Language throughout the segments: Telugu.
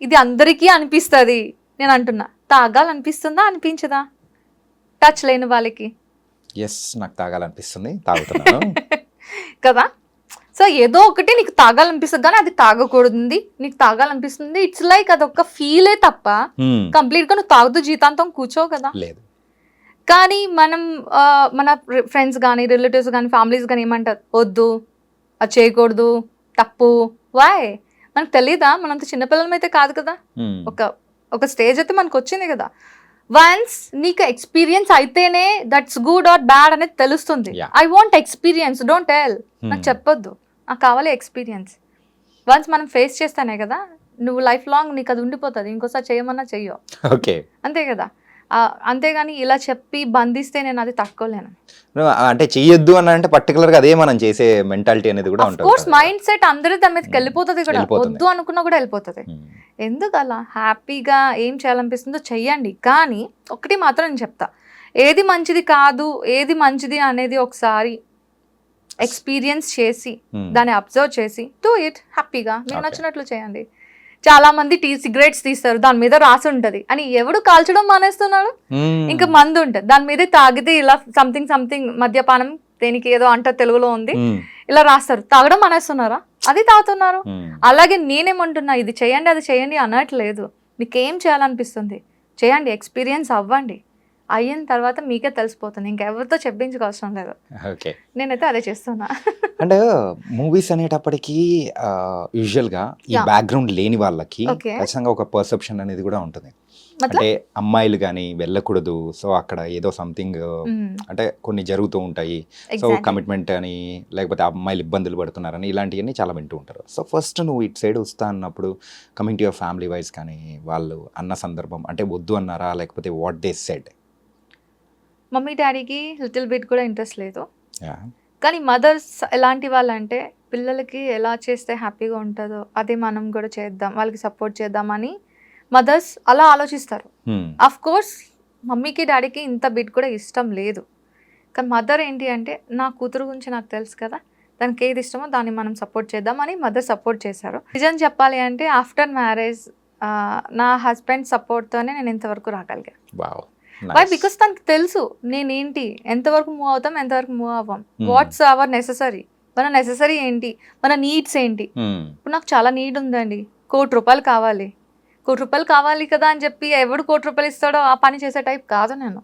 ఇది అందరికీ అనిపిస్తుంది నేను అంటున్నా. తాగాలనిపిస్తుందా అనిపించదా టచ్ లేని వాళ్ళకి? ఎస్, నాకు తాగాలనిపిస్తుంది, తాగుతున్నాను. కదా. సో ఏదో ఒకటి నీకు తాగాలనిపిస్తుంది కానీ అది తాగకూడదు, నీకు తాగాలనిపిస్తుంది. ఇట్స్ లైక్ అదొక ఫీలే తప్ప కంప్లీట్గా నువ్వు తాగుతూ జీతాంతం కూర్చోవు కదా. లేదు. కానీ మనం మన ఫ్రెండ్స్ కానీ రిలేటివ్స్ కానీ ఫ్యామిలీస్ కానీ ఏమంటారు, వద్దు అది చేయకూడదు తప్పు. వాయ్ మనకు తెలీదా? మనంత చిన్నపిల్లలం అయితే కాదు కదా. ఒక స్టేజ్ అయితే మనకు వచ్చింది కదా. వన్స్ నీకు ఎక్స్పీరియన్స్ అయితేనే దట్స్ గుడ్ ఆర్ బ్యాడ్ అనేది తెలుస్తుంది. I want experience, don't tell. నాకు చెప్పొద్దు, నాకు కావాలి ఎక్స్పీరియన్స్. వన్స్ మనం ఫేస్ చేస్తానే కదా నువ్వు లైఫ్ లాంగ్ నీకు అది ఉండిపోతుంది. ఇంకోసారి చేయమన్నా చెయ్యో, అంతే కదా. అంతేగాని ఇలా చెప్పి బంధిస్తే నేను అది తట్టుకోలేను. అంటే చెయ్యొద్దు అని అంటే పర్టికులర్ గా అదే మనం చేసే మెంటాలిటీ అనేది కూడా ఉంటుంది. కోర్స్ మైండ్ సెట్ అందరూ దాని మీదకి వెళ్ళిపోతుంది కూడా. వద్దు అనుకున్నా కూడా వెళ్ళిపోతుంది. ఎందుకు అలా? హ్యాపీగా ఏం చేయాలనిపిస్తుందో చెయ్యండి. కానీ ఒకటి మాత్రం నేను చెప్తా, ఏది మంచిది కాదు ఏది మంచిది అనేది ఒకసారి ఎక్స్పీరియన్స్ చేసి దాన్ని అబ్జర్వ్ చేసి డూ ఇట్ హ్యాపీగా. మీకు నచ్చినట్లు చేయండి. చాలా మంది సిగరెట్స్ తీస్తారు, దాని మీద రాసి ఉంటది అని ఎవడు కాల్చడం మానేస్తున్నాడు. ఇంకా మందు ఉంటది దాని మీద తాగితే ఇలా సంథింగ్ మద్యపానం దేనికి ఏదో అంట తెలుగులో ఉంది, ఇలా రాస్తారు. తాగడం మానేస్తున్నారా? అది తాగుతున్నారు. అలాగే నేనేమంటున్నా, ఇది చేయండి అది చేయండి అనట్లేదు. మీకు ఏం చేయాలనిపిస్తుంది చేయండి, ఎక్స్పీరియన్స్ అవ్వండి. అయిన తర్వాత మీకే తెలిసిపోతుంది, ఇంకెవరితో చెప్పించుకోవసరం లేదు. నేనైతే అదే చేస్తున్నా. అండ్ మూవీస్ అనేటప్పటికీ యూజువల్గా ఈ బ్యాక్గ్రౌండ్ లేని వాళ్ళకి ఖచ్చితంగా ఒక పర్సెప్షన్ అనేది కూడా ఉంటుంది. అంటే అమ్మాయిలు కానీ వెళ్ళకూడదు, సో అక్కడ ఏదో సంథింగ్ అంటే కొన్ని జరుగుతూ ఉంటాయి, సో కమిట్మెంట్ అని లేకపోతే అమ్మాయిలు ఇబ్బందులు పడుతున్నారని ఇలాంటివన్నీ చాలా వింటూ ఉంటారు. సో ఫస్ట్ నువ్వు ఇటు సైడ్ వస్తా అన్నప్పుడు coming to your family wise కానీ వాళ్ళు అన్న సందర్భం అంటే వద్దు అన్నారా, లేకపోతే వాట్ దే సెడ్? మమ్మీ డాడీకి లిటిల్ బిట్ కూడా ఇంట్రెస్ట్ లేదు. కానీ మదర్స్ ఎలాంటి వాళ్ళంటే పిల్లలకి ఎలా చేస్తే హ్యాపీగా ఉంటుందో అదే మనం కూడా చేద్దాం, వాళ్ళకి సపోర్ట్ చేద్దామని మదర్స్ అలా ఆలోచిస్తారు. అఫ్ కోర్స్ మమ్మీకి డాడీకి ఇంత బిట్ కూడా ఇష్టం లేదు. కానీ మదర్ ఏంటి అంటే నా కూతురు గురించి నాకు తెలుసు కదా, దానికి ఏది ఇష్టమో దాన్ని మనం సపోర్ట్ చేద్దామని మదర్ సపోర్ట్ చేశారు. నిజం చెప్పాలి అంటే ఆఫ్టర్ మ్యారేజ్ నా హస్బెండ్ సపోర్ట్తోనే నేను ఇంతవరకు రాగలిగా. వై? బికాస్ తనకు తెలుసు నేనేంటి, ఎంతవరకు మూవ్ అవుతాం ఎంతవరకు మూవ్ అవ్వం, వాట్స్ అవర్ నెససరీ, మన నెససరీ ఏంటి, మన నీడ్స్ ఏంటి. ఇప్పుడు నాకు చాలా నీడ్ ఉందండి, ₹1,00,00,000 కావాలి, ₹1,00,00,000 కావాలి కదా అని చెప్పి ఎవడు ₹1,00,00,000 ఇస్తాడో ఆ పని చేసే టైప్ కాదు నేను.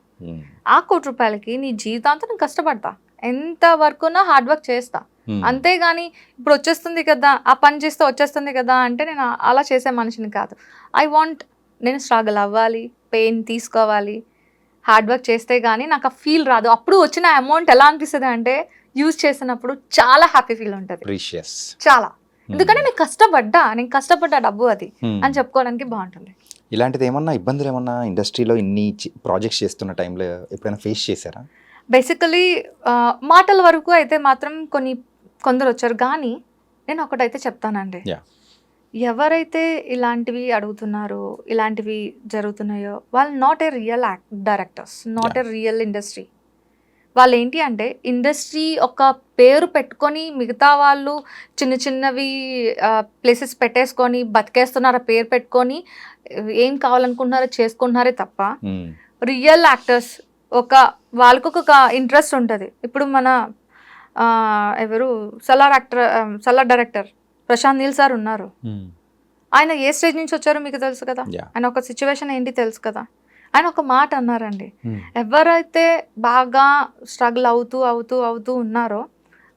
ఆ ₹1,00,00,000కి నీ జీవితాంతం నేను కష్టపడతా, ఎంత వరకున్నా హార్డ్ వర్క్ చేస్తా. అంతేగాని ఇప్పుడు వచ్చేస్తుంది కదా ఆ పని చేస్తే వచ్చేస్తుంది కదా అంటే నేను అలా చేసే మనిషిని కాదు. ఐ వాంట్ నేను స్ట్రగుల్ అవ్వాలి, పెయిన్ తీసుకోవాలి, హార్డ్ వర్క్ చేస్తే కానీ నాకు ఆ ఫీల్ రాదు. అప్పుడు వచ్చిన అమౌంట్ ఎలా అనిపిస్తుంది అంటే యూజ్ చేసినప్పుడు చాలా హ్యాపీ ఫీల్ ఉంటుంది, చాలా. ఎందుకంటే నేను కష్టపడ్డా డబ్బు అది అని చెప్పుకోవడానికి బాగుంటుంది. ఇలాంటిది ఏమన్నా ఇబ్బందులు ఏమన్నా ఇండస్ట్రీలో ఇన్ని ప్రాజెక్ట్స్ చేస్తున్న టైంలో ఎప్పుడైనా ఫేస్ చేశారా? బేసికలీ మాటల వరకు అయితే మాత్రం కొందరు వచ్చారు. కానీ నేను ఒకటైతే చెప్తానండి, ఎవరైతే ఇలాంటివి అడుగుతున్నారో ఇలాంటివి జరుగుతున్నాయో వాళ్ళు not a real directors, not a real industry. వాళ్ళు ఏంటి అంటే ఇండస్ట్రీ ఒక పేరు పెట్టుకొని మిగతా వాళ్ళు చిన్న చిన్నవి ప్లేసెస్ పెట్టేసుకొని బతికేస్తున్నారు, పేరు పెట్టుకొని ఏం కావాలనుకుంటున్నారో చేసుకుంటున్నారే తప్ప రియల్ యాక్టర్స్ వాళ్ళకు ఒక ఇంట్రెస్ట్ ఉంటుంది. ఇప్పుడు మన ఎవరు సలార్ డైరెక్టర్ ప్రశాంత్ నీల్ సార్ ఉన్నారు. ఆయన ఏ స్టేజ్ నుంచి వచ్చారో మీకు తెలుసు కదా, ఆయన ఒక సిచ్యువేషన్ ఏంటి తెలుసు కదా. ఆయన ఒక మాట అన్నారండి, ఎవరైతే బాగా స్ట్రగుల్ అవుతూ ఉన్నారో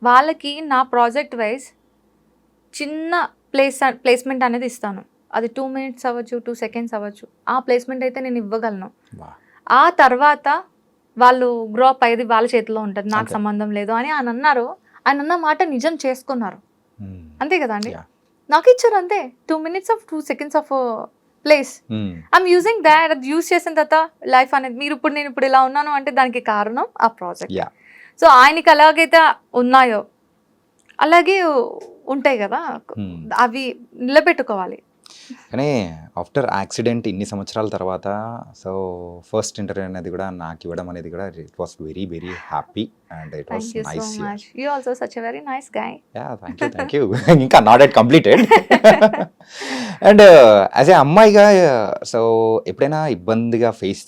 వాళ్ళకి నా ప్రాజెక్ట్ వైజ్ చిన్న ప్లేస్మెంట్ అనేది ఇస్తాను. అది 2 minutes అవ్వచ్చు, 2 seconds అవ్వచ్చు. ఆ ప్లేస్మెంట్ అయితే నేను ఇవ్వగలను. ఆ తర్వాత వాళ్ళు గ్రో అప్ అయ్యేది వాళ్ళ చేతిలో ఉంటుంది, నాకు సంబంధం లేదు అని ఆయన అన్నారు. ఆయన అన్న మాట నిజం చేసుకున్నారు, అంతే కదా అండి. నాకు ఇచ్చారు అంతే 2 minutes of 2 seconds of place. I'm using that. అది యూజ్ చేసిన తర్వాత లైఫ్ అనేది నేను ఇప్పుడు ఇలా ఉన్నాను అంటే దానికి కారణం ఆ ప్రాజెక్ట్. సో ఆయనకి ఎలాగైతే ఉన్నాయో అలాగే ఉంటాయి కదా, అవి నిలబెట్టుకోవాలి. కానీ ఆఫ్టర్ యాక్సిడెంట్ ఇన్ని సంవత్సరాల తర్వాత సో ఫస్ట్ ఇంటర్వ్యూ అనేది కూడా నాకు ఇవ్వడం అనేది కూడా it was very very happy and it was thank you nice. So much. You also such a very nice guy. Ya thank you ఇంకా not at completed. And as a అమ్మాయిగా సో ఎప్పుడైనా ఇబ్బందిగా ఫేస్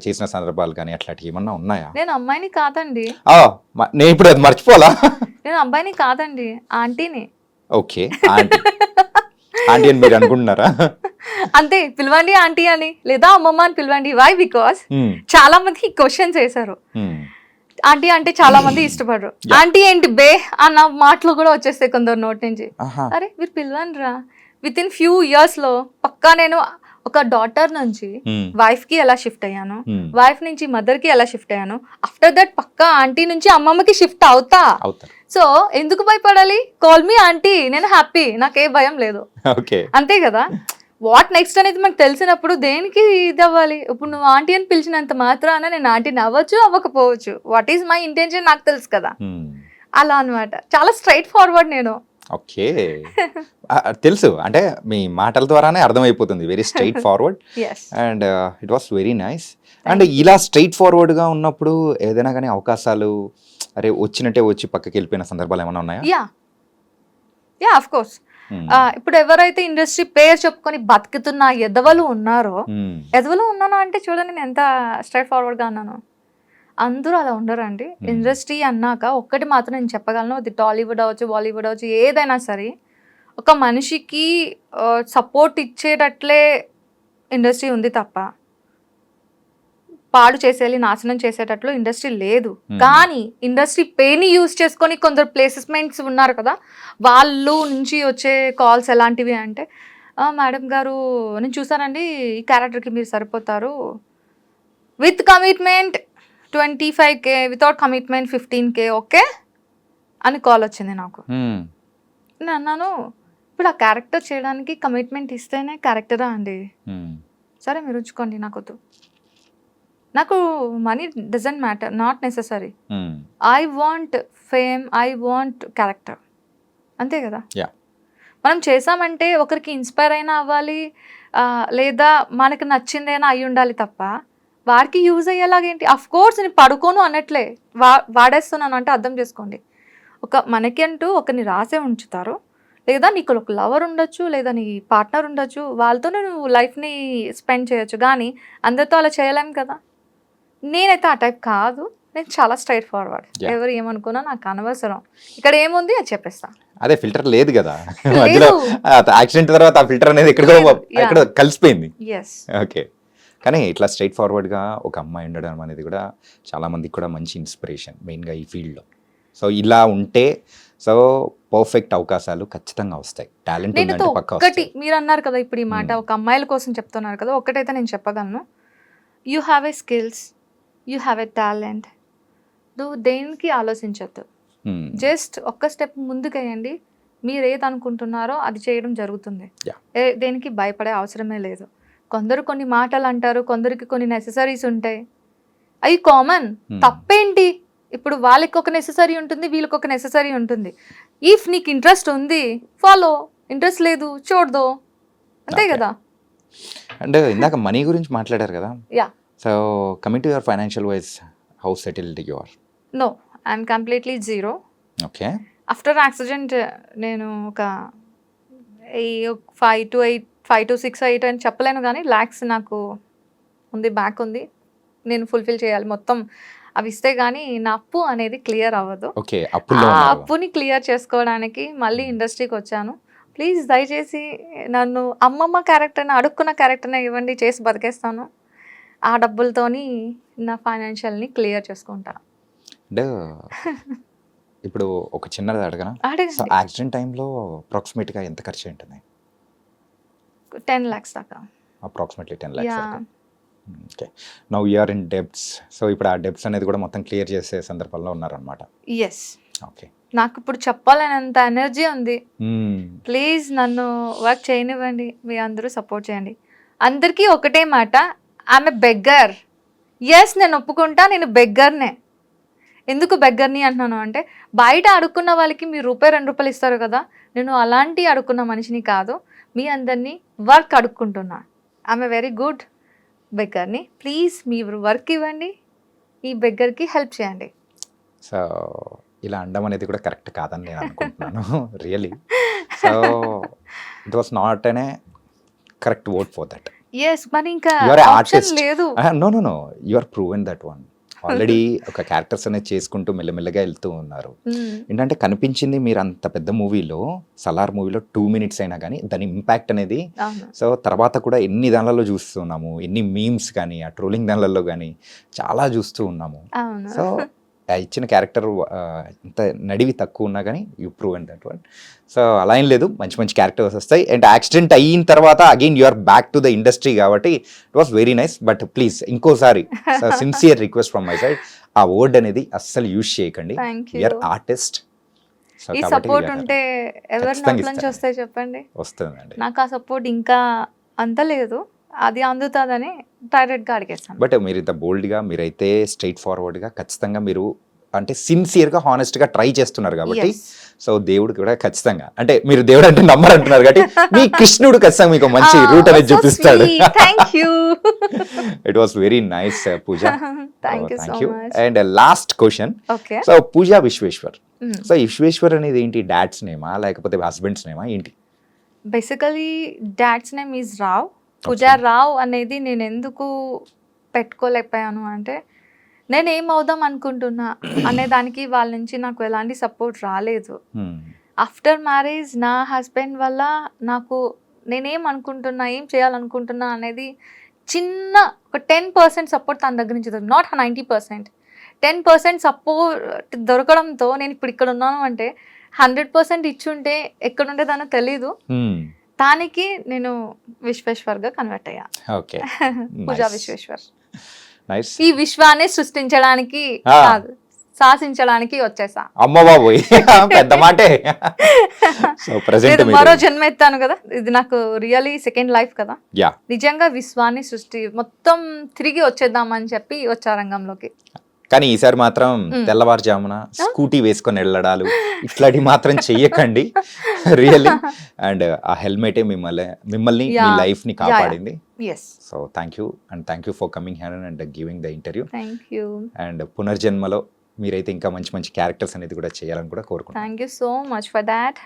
చేసిన సందర్భాలు కానీ అట్లాంటివి ఏమన్నా ఉన్నాయా? నేను అమ్మాయిని కాదండి. నేను ఇప్పుడు అది మర్చిపోలా. నేను అబ్బాయిని కాదండి, ఆంటీని. ఓకే ఆంటీ ఆంటీ అని మీరు అనుకుంటున్నారా? అంతే, పిలవండి ఆంటీ అని లేదా అమ్మమ్మ అని పిలవండి. వై? బికాస్ చాలా మంది క్వశ్చన్స్ వేశారు. ఆంటీ అంటే చాలా మంది ఇష్టపడరు. ఆంటీ ఏంటి బే అన్న మాటలు కూడా వచ్చేస్తాయి కొందరు నోటి నుంచి. అరే మీరు పిలవండి రా. విత్ ఇన్ ఫ్యూ ఇయర్స్ లో పక్కా నేను ఒక డాటర్ నుంచి వైఫ్ కి ఎలా షిఫ్ట్ అయ్యాను, వైఫ్ నుంచి మదర్ కి ఎలా షిఫ్ట్ అయ్యాను, ఆఫ్టర్ దట్ పక్కా ఆంటీ నుంచి అమ్మమ్మకి షిఫ్ట్ అవుతా. సో ఎందుకు భయపడాలి? కాల్ మీ ఆంటీ, నేను హ్యాపీ, నాకే భయం లేదు. అంతే కదా. వాట్ నెక్స్ట్ అనేది మనకు తెలిసినప్పుడు దేనికి ఇది అవ్వాలి? ఇప్పుడు నువ్వు ఆంటీ అని పిలిచినంత మాత్రాన నేను ఆంటీని అవ్వచ్చు అవ్వకపోవచ్చు. వాట్ ఈస్ మై ఇంటెన్షన్ నాకు తెలుసు కదా. అలా అనమాట. చాలా స్ట్రైట్ ఫార్వర్డ్ నేను. ఓకే తెలుసు, అంటే మీ మాటల ద్వారానే అర్థమైపోతుంది. Very straight forward and it was very nice. And ఇలా స్ట్రైట్ ఫార్వర్డ్గా ఉన్నప్పుడు ఏదైనా కానీ అవకాశాలు అరే వచ్చినట్టే వచ్చి పక్కకి వెళ్ళిపోయిన సందర్భాలు ఏమైనా ఉన్నాయా? Yeah of course. ఇప్పుడు ఎవరైతే ఇండస్ట్రీ పేరు చెప్పుకొని బతుకుతున్న ఎదవలు ఉన్నారో, ఎదవలు ఉన్నాను అంటే చూడండి నేను ఎంత స్ట్రైట్ ఫార్వర్డ్గా ఉన్నాను. అందరూ అలా ఉండరండి. ఇండస్ట్రీ అన్నాక ఒక్కటి మాత్రం నేను చెప్పగలను, అది టాలీవుడ్ అవ్వచ్చు, బాలీవుడ్ అవ్వచ్చు, ఏదైనా సరే ఒక మనిషికి సపోర్ట్ ఇచ్చేటట్లే ఇండస్ట్రీ ఉంది తప్ప పాడు చేసేయాలి, నాశనం చేసేటట్లు ఇండస్ట్రీ లేదు. కానీ ఇండస్ట్రీ పేని యూజ్ చేసుకొని కొందరు ప్లేసెస్మెంట్స్ ఉన్నారు కదా, వాళ్ళు నుంచి వచ్చే కాల్స్ ఎలాంటివి అంటే, మేడం గారు నేను చూసానండి ఈ క్యారెక్టర్కి మీరు సరిపోతారు, with commitment 25K, without commitment 15K, okay అని కాల్ వచ్చింది నాకు. నేను అన్నాను, ఇప్పుడు ఆ క్యారెక్టర్ చేయడానికి కమిట్మెంట్ ఇస్తేనే క్యారెక్టరా అండి? సరే మీరు ఉంచుకోండి, నాకొద్దు. నాకు money doesn't matter, not necessary. I want fame, I want character, అంతే కదా. మనం చేసామంటే ఒకరికి ఇన్స్పైర్ అయినా అవ్వాలి, లేదా మనకి నచ్చిందైనా అయి ఉండాలి తప్ప వాడికి యూజ్ అయ్యేలాగేంటి? అఫ్ కోర్స్ నేను పడుకోను అనట్లే, వాడేస్తున్నాను అంటే అర్థం చేసుకోండి. మనకి అంటూ ఒకరిని రాసే ఉంచుతారు, లేదా నీకు ఒక లవర్ ఉండొచ్చు, లేదా నీ పార్ట్నర్ ఉండొచ్చు, వాళ్ళతోనే నువ్వు లైఫ్ని స్పెండ్ చేయొచ్చు. కానీ అందరితో అలా చేయలేం కదా. నేనైతే ఆ టైప్ కాదు, నేను చాలా స్ట్రైట్ ఫార్వర్డ్. ఎవరు ఏమనుకున్నా నాకు అనవసరం. ఇక్కడ ఏముంది అది చెప్పేస్తా. అదే ఫిల్టర్ లేదు కదా, యాక్సిడెంట్ తర్వాత ఆ ఫిల్టర్ అనేది ఎక్కడో కలిసిపోయింది. ఓకే, కానీ ఇట్లా స్ట్రైట్ ఫార్వర్డ్గా ఒక అమ్మాయి ఉండడం అనేది కూడా చాలా మందికి కూడా మంచి ఇన్స్పిరేషన్, మెయిన్గా ఈ ఫీల్డ్లో. సో ఇలా ఉంటే సో పర్ఫెక్ట్ అవకాశాలు ఖచ్చితంగా వస్తాయి. టాలెంట్ ఉందంటే పక్కా ఒకటి మీరు అన్నారు కదా ఇప్పుడు ఈ మాట, ఒక అమ్మాయిల కోసం చెప్తున్నారు కదా, ఒకటైతే నేను చెప్పగలను, you have a skills, you have a talent. నువ్వు దేనికి ఆలోచించద్దు, జస్ట్ ఒక్క స్టెప్ ముందుకేయండి. మీరు ఏది అనుకుంటున్నారో అది చేయడం జరుగుతుంది. దేనికి భయపడే అవసరమే లేదు. కొందరు కొన్ని మాటలు అంటారు, కొందరికి కొన్ని నెససరీస్ ఉంటాయి, అవి కామన్. తప్పేంటి? ఇప్పుడు వాళ్ళకి ఒక నెససరీ ఉంటుంది, వీళ్ళకి ఒక నెససరీ ఉంటుంది. ఇఫ్ నీకు ఇంట్రెస్ట్ ఉంది ఫాలో, ఇంట్రెస్ట్ లేదు చూడదు, అంతే కదా. అండ్ ఇందాక మనీ గురించి మాట్లాడారు కదా. Yeah. So coming to your financial wise, how settled you are? No, I'm completely zero. Okay. After accident నేను ఒక 5 to 6 8 అని చెప్పలేను, కానీ ల్యాక్స్ నాకు ఉంది, బ్యాక్ ఉంది, నేను ఫుల్ఫిల్ చేయాలి మొత్తం. అవి ఇస్తే కానీ నా అప్పు అనేది క్లియర్ అవ్వదు. ఆ అప్పుని క్లియర్ చేసుకోవడానికి మళ్ళీ ఇండస్ట్రీకి వచ్చాను. ప్లీజ్ దయచేసి నన్ను అమ్మమ్మ క్యారెక్టర్ని, అడుక్కున్న క్యారెక్టర్ని ఇవ్వండి, చేసి బతికేస్తాను. ఆ డబ్బులతోని నా ఫైనాన్షియల్ని క్లియర్ చేసుకుంటాను. ఇప్పుడు ఒక చిన్నది అడగనా? యాక్సిడెంట్ టైంలో అప్రాక్సిమేట్గా ఎంత ఖర్చు ఉంటుంది? 10 lakhs దాకా. అప్రాక్సిమేట్లీ 10 lakhs దాకా. Okay, now you are in debts. సో ఇప్పుడు ఆ డెబ్ట్స్ అనేది కూడా మొత్తం క్లియర్ చేసే సందర్భంలో ఉన్నారనమాట. ఎస్. ఓకే, నాకు ఇప్పుడు చెప్పాలనేంత ఎనర్జీ ఉంది. ప్లీజ్ నన్ను వర్క్ చేయనివ్వండి, మీ అందరూ సపోర్ట్ చేయండి. అందరికీ ఒకటే మాట, ఆమె బెగ్గర్. ఎస్, నేను ఒప్పుకుంటా, నేను బెగ్గర్నే. ఎందుకు బెగ్గర్ని అంటున్నాను అంటే, బయట అడుక్కున్న వాళ్ళకి మీరు ₹2 2 ఇస్తారు కదా, నేను అలాంటి అడుక్కున్న మనిషిని కాదు. మీ అందరినీ వర్క్ అడుక్కుంటున్నా. ఐఎమ్ ఏ వెరీ గుడ్ బెగ్గర్ని. ప్లీజ్ మీరు వర్క్ ఇవ్వండి, ఈ బెగ్గర్కి హెల్ప్ చేయండి. సో ఇలా అనడం అనేది కూడా కరెక్ట్ కాదని నేను అనుకుంటున్నాను really. So it was not అనే correct word for that. Yes, మరి ఇంకా You are an option artist. లేదు. No you are proven that one. Already ఒక క్యారెక్టర్స్ అనేది చేసుకుంటూ మెల్లమెల్లగా వెళ్తూ ఉన్నారు. ఏంటంటే కనిపించింది మీరు అంత పెద్ద మూవీలో, సలార్ మూవీలో 2 minutes అయినా కానీ దాని ఇంపాక్ట్ అనేది. అవును. సో తర్వాత కూడా ఎన్ని దానిలలో చూస్తున్నాము, ఎన్ని మీమ్స్ కానీ ఆ ట్రోలింగ్ దానిలలో కానీ చాలా చూస్తూ ఉన్నాము. అవును. సో ఆ ఇచ్చిన క్యారెక్టర్ ఎంత నడివి తక్కువ ఉన్నా కానీ you prove and that one. So అలా ఏం లేదు, మంచి మంచి క్యారెక్టర్స్ వస్తాయి. అండ్ యాక్సిడెంట్ అయిన తర్వాత again you are back to the industry కాబట్టి it was very nice. But please ఇంకోసారి sincere request from my side, ఆ వర్డ్ అనేది అస్సలు యూజ్ చేయకండి. Thank you're you. Artist. So ఈ కాబట్టి సపోర్ట్ ఉంటే ఎవరి ఖచ్చితంగా నోట్ల నుంచి ఇస్తాను. వస్తాయి చెప్పండి. వస్తుందండి. నాకు ఆ సపోర్ట్ ఇంకా అందలేదు, అది అందుతుందని డైరెక్ట్గా అడిగేస్తాను. బట్ మీరు ఇంత బోల్డ్గా, మీరైతే స్ట్రైట్ ఫార్వర్డ్గా ఖచ్చితంగా మీరు అంటే సిన్సియర్గా హానెస్ట్గా ట్రై చేస్తున్నారు కాబట్టి, సో దేవుడు కూడా ఖచ్చితంగా, అంటే మీరు దేవుడు అంటే నమ్మరు అంటున్నారు కాబట్టి మీ కృష్ణుడు ఖచ్చితంగా మీకు మంచి రూట్ అనేది చూపిస్తాడు. Thank you. It was very nice Pooja. Thank you so thank you. Much. And last question. Okay. So Pooja Vishweshwar. So Vishweshwar అనేది ఏంటి, డాడ్స్ నేమా లేకపోతే హస్బెండ్స్ నేమా ఏంటి? Basically dad's name is Rao. Pooja Rao అనేది నేను ఎందుకు పెట్టుకోలేకపోయాను అంటే, నేను ఏమవుదాం అనుకుంటున్నా అనే దానికి వాళ్ళ నుంచి నాకు ఎలాంటి సపోర్ట్ రాలేదు. ఆఫ్టర్ మ్యారేజ్ నా హస్బెండ్ వల్ల నాకు నేనేం అనుకుంటున్నా, ఏం చేయాలనుకుంటున్నా అనేది చిన్న ఒక 10% సపోర్ట్ తన దగ్గర నుంచి దొరికింది. నాట్ 90%, 10% సపోర్ట్ దొరకడంతో నేను ఇప్పుడు ఇక్కడ ఉన్నాను. అంటే 100% ఇచ్చుంటే ఎక్కడుండేదానో తెలీదు. దానికి నేను విశ్వేశ్వర్గా కన్వర్ట్ అయ్యా. ఓకే. పూజా విశ్వేశ్వర్. నైస్. ఈ విశ్వాన్ని సృష్టించడానికి కాదు, శాసించడానికి వచ్చేసా. అమ్మ బాబోయ్, పెద్ద మాటే. సో ప్రెజెంట్ మరో జన్మ ఎత్తాను కదా, ఇది నాకు రియలీ సెకండ్ లైఫ్ కదా. యా. నిజంగా విశ్వాన్ని సృష్టి మొత్తం తిరిగి వచ్చేద్దామని చెప్పి వచ్చా రంగంలోకి. కానీ ఈసారి మాత్రం తెల్లవారుజామున స్కూటీ వేసుకొని వెళ్ళడాలు ఇట్లాంటివి మాత్రం చెయ్యకండి రియల్లీ. అండ్ ఆ హెల్మెటే మిమ్మల్ని మీ లైఫ్ ని కాపాడింది. So thank you and thank you for coming here and giving the interview. Thank you. And పునర్జన్మలో మీరైతే ఇంకా మంచి మంచి క్యారెక్టర్స్ అనేది కూడా చేయాలని కూడా కోరుకుంటున్నాను. Thank you so much for that.